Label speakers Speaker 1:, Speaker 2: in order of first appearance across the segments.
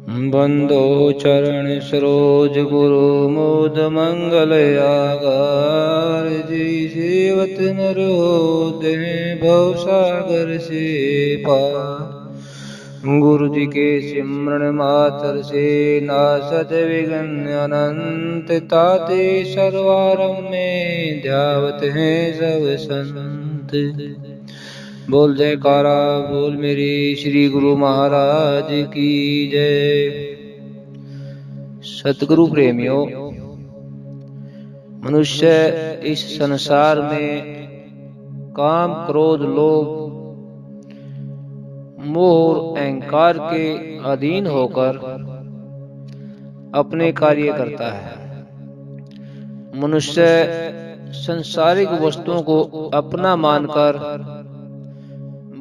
Speaker 1: बंदो चरण सरोज गुरु मोद मंगल आगार जी सेवत नर होते भव सागर से पार। गुरु जी के सिमरन मातर से नासत विघ्न अनंत ताते सर्वारंभ में ध्यावत हैं सब संत। बोल जयकारा बोल मेरी श्री गुरु महाराज की जय। सतगुरु प्रेमियों, मनुष्य इस संसार में काम क्रोध लोभ मोह और अहंकार के अधीन होकर अपने कार्य करता है। मनुष्य संसारिक वस्तुओं को अपना मानकर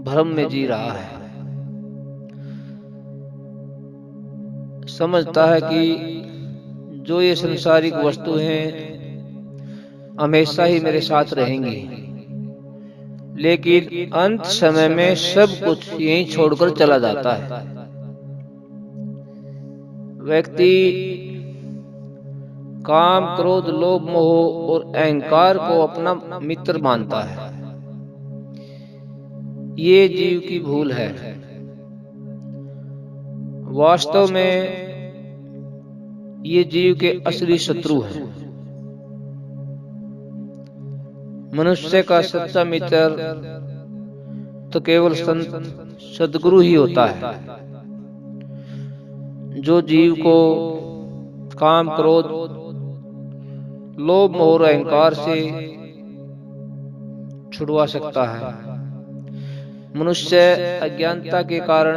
Speaker 1: भ्रम में जी रहा है। समझता है कि जो ये संसारिक वस्तु हैं हमेशा ही मेरे साथ रहेंगी, लेकिन अंत समय में सब कुछ यहीं छोड़कर चला जाता है। व्यक्ति काम क्रोध लोभ मोह और अहंकार को अपना मित्र मानता है। ये जीव की भूल है। वास्तव में ये जीव के असली शत्रु हैं। मनुष्य का सच्चा मित्र तो केवल संत सद्गुरु ही होता है, जो जीव को काम क्रोध लोभ मोह और अहंकार से छुड़वा सकता है। मनुष्य अज्ञानता के कारण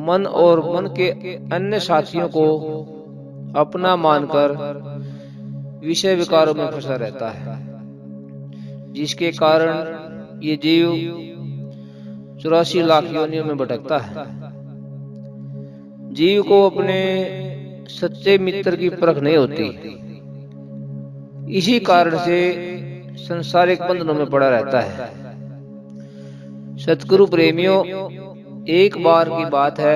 Speaker 1: मन और मन के अन्य साथियों को अपना मानकर विषय विकारों में फंसा रहता है, जिसके कारण ये जीव 84 लाख योनियों में भटकता है। जीव को अपने सच्चे मित्र की परख नहीं होती। इसी कारण से संसारिक बंधनों में पड़ा रहता है। सतगुरु प्रेमियों, एक बार की बात है,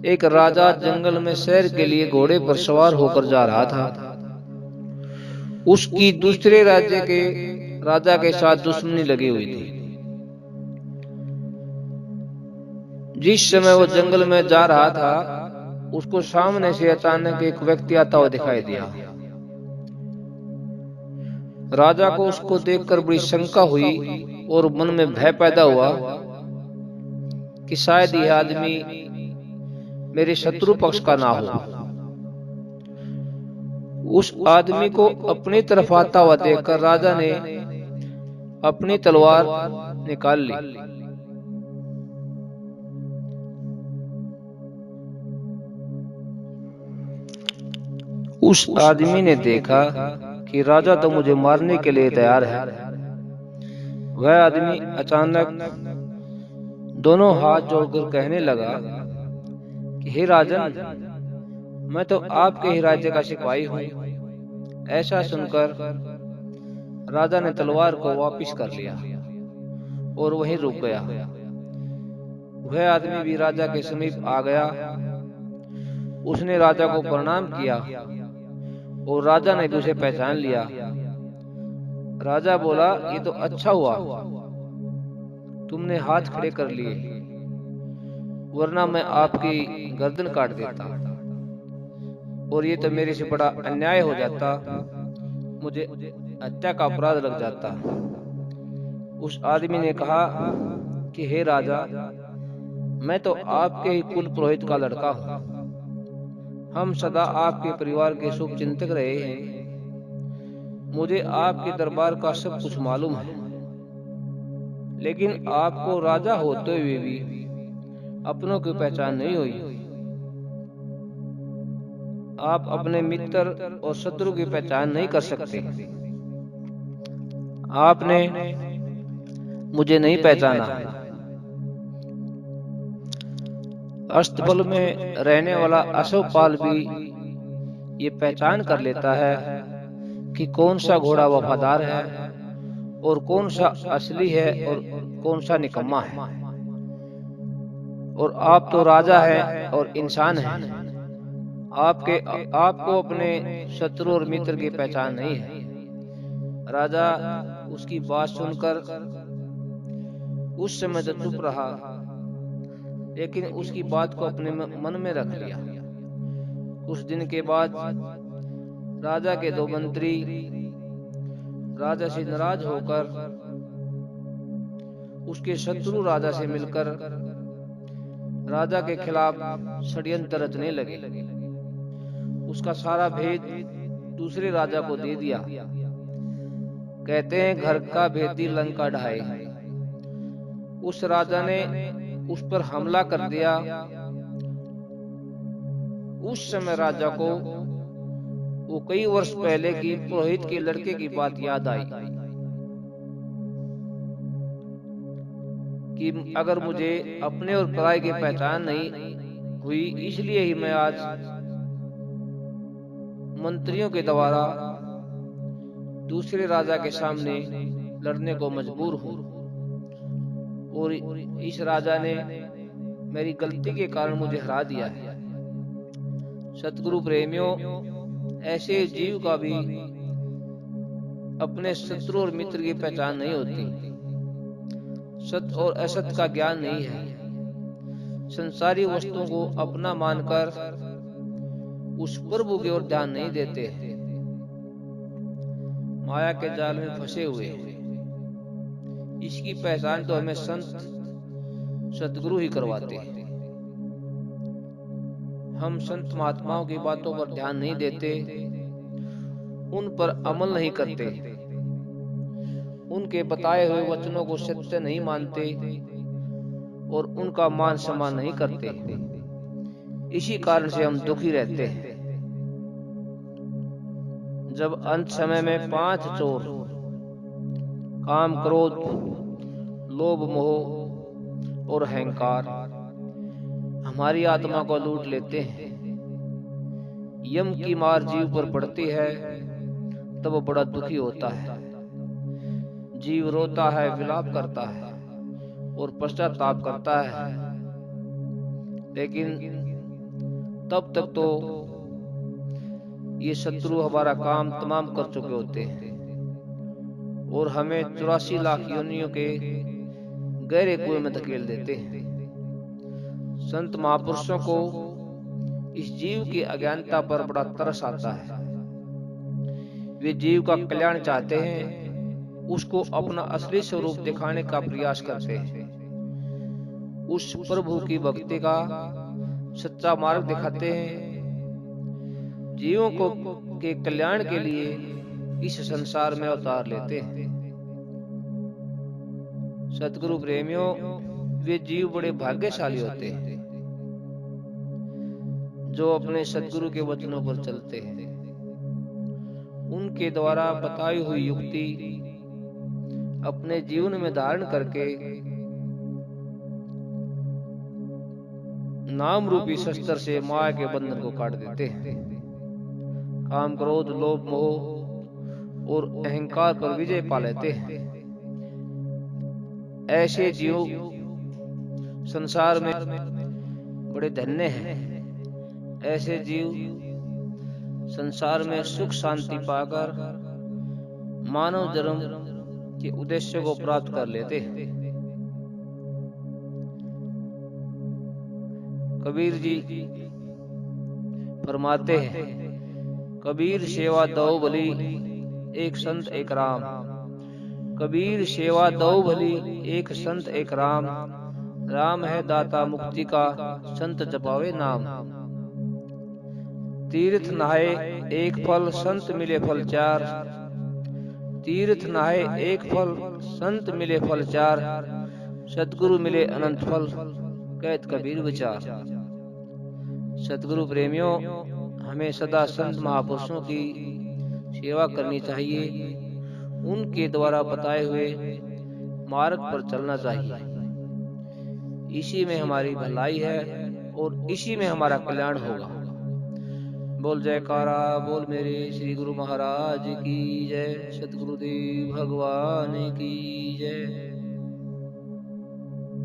Speaker 1: एक राजा जंगल में सैर के लिए घोड़े पर सवार होकर जा रहा था। उसकी दूसरे राज्य के राजा के साथ दुश्मनी लगी हुई थी। जिस समय वो जंगल में जा रहा था, उसको सामने से अचानक एक व्यक्ति आता हुआ दिखाई दिया। राजा को उसको देखकर बड़ी शंका हुई और मन में भय पैदा हुआ कि शायद यह आदमी मेरे शत्रु पक्ष का ना हो। उस आदमी को अपनी तरफ आता हुआ देखकर राजा ने अपनी तलवार निकाल ली। उस आदमी ने देखा कि राजा तो मुझे मारने के लिए तैयार है। वह आदमी अचानक दोनों हाथ जोड़कर कहने लगा कि हे राजन, मैं तो आपके ही राज्य का सिपाही हूं। ऐसा सुनकर राजा ने तलवार को वापस कर लिया और वहीं रुक गया। वह आदमी भी राजा के समीप आ गया। उसने राजा को प्रणाम किया और राजा ने भी उसे पहचान लिया। राजा बोला, ये तो अच्छा हुआ तुमने हाथ खड़े कर लिए, वरना मैं आपकी गर्दन काट देता और ये तो मेरे से बड़ा अन्याय हो जाता, मुझे हत्या का अपराध लग जाता। उस आदमी ने कहा कि हे राजा, मैं तो आपके ही कुल पुरोहित का लड़का हूं। हम सदा आपके परिवार के शुभ चिंतक रहे हैं। मुझे आपके दरबार का सब कुछ मालूम है, लेकिन आपको राजा होते हुए भी अपनों की पहचान नहीं हुई। आप अपने मित्र और शत्रु की पहचान नहीं कर सकते। आपने मुझे नहीं पहचाना। अस्तबल में रहने वाला अश्वपाल भी ये पहचान कर लेता है कि कौन सा घोड़ा वफादार है और कौन सा असली है और कौन सा निकम्मा है। और आप तो राजा हैं और इंसान हैं। आपको अपने शत्रु और मित्र की पहचान नहीं है। राजा उसकी बात सुनकर उस समय तो चुप रहा, लेकिन उसकी बात को अपने मन में रख लिया। कुछ दिन के बाद राजा के दो मंत्री राजा से नाराज होकर उसके शत्रु राजा से मिलकर राजा के खिलाफ षड्यंत्र रचने लगे। उसका सारा भेद दूसरे राजा को दे दिया। कहते हैं घर का भेदी लंका ढाए। उस राजा ने उस पर हमला कर दिया। उस समय राजा को वो कई वर्ष पहले की पुरोहित के लड़के की बात याद आई कि अगर मुझे अपने और पराई की पहचान नहीं हुई, इसलिए ही मैं आज मंत्रियों के द्वारा दूसरे राजा के सामने लड़ने को मजबूर हूं। और इस राजा ने मेरी गलती के कारण मुझे हरा दिया है। सतगुरु प्रेमियों, ऐसे जीव का भी अपने शत्रु और मित्र की पहचान नहीं होती। सत्य और असत्य का ज्ञान नहीं है। संसारी वस्तुओं को अपना मानकर उस प्रभु की ओर ध्यान नहीं देते। माया के जाल में फंसे हुए। इसकी पहचान तो हमें संत सतगुरु ही करवाते हैं। हम संत महात्माओं की बातों पर ध्यान नहीं देते, उन पर अमल नहीं करते, उनके बताए हुए वचनों को सत्य नहीं मानते और उनका मान सम्मान नहीं करते। इसी कारण से हम दुखी रहते हैं। जब अंत समय में 5 चोर काम, क्रोध, लोभ, मोह और अहंकार हमारी आत्मा को लूट लेते हैं, यम की मार जीव पर पड़ती है, तब वो बड़ा दुखी होता है। जीव रोता है, विलाप करता है और पश्चाताप करता है, लेकिन तब तक तो ये शत्रु हमारा काम तमाम कर चुके होते हैं और हमें 84 लाख योनियों के गहरे कुएं में धकेल देते हैं। संत महापुरुषों को इस जीव की अज्ञानता पर बड़ा तरस आता है। वे जीव का कल्याण चाहते हैं, उसको अपना असली स्वरूप दिखाने का प्रयास करते हैं, उस प्रभु की भक्ति का सच्चा मार्ग दिखाते हैं। जीवों को के कल्याण के लिए इस संसार में अवतार लेते हैं। सतगुरु प्रेमियों, वे जीव बड़े भाग्यशाली होते हैं जो अपने सतगुरु के वचनों पर चलते हैं। उनके द्वारा बताई हुई युक्ति अपने जीवन में धारण करके नाम रूपी शस्त्र से माया के बंधन को काट देते हैं। काम, क्रोध, लोभ, मोह और अहंकार पर विजय पा लेते हैं। ऐसे जीव संसार में बड़े धन्य हैं। ऐसे जीव संसार में सुख शांति पाकर मानव जन्म के उद्देश्य को प्राप्त कर लेते हैं। कबीर जी फरमाते हैं, कबीर सेवा दो भली, एक संत एक राम। कबीर सेवा दो भली, एक संत एक राम। राम है दाता मुक्ति का, संत जपावे नाम। तीर्थ नहाए एक फल, संत मिले फल 4। तीर्थ नहाए एक फल, संत मिले फल 4। सतगुरु मिले अनंत फल, कहत कबीर विचार। सतगुरु प्रेमियों, हमें सदा संत महापुरुषों की सेवा करनी चाहिए। उनके द्वारा बताए हुए मार्ग पर चलना चाहिए। इसी में हमारी भलाई है और इसी में हमारा कल्याण होगा। बोल जयकारा बोल मेरे श्री गुरु महाराज की जय। सतगुरुदेव भगवान की जय।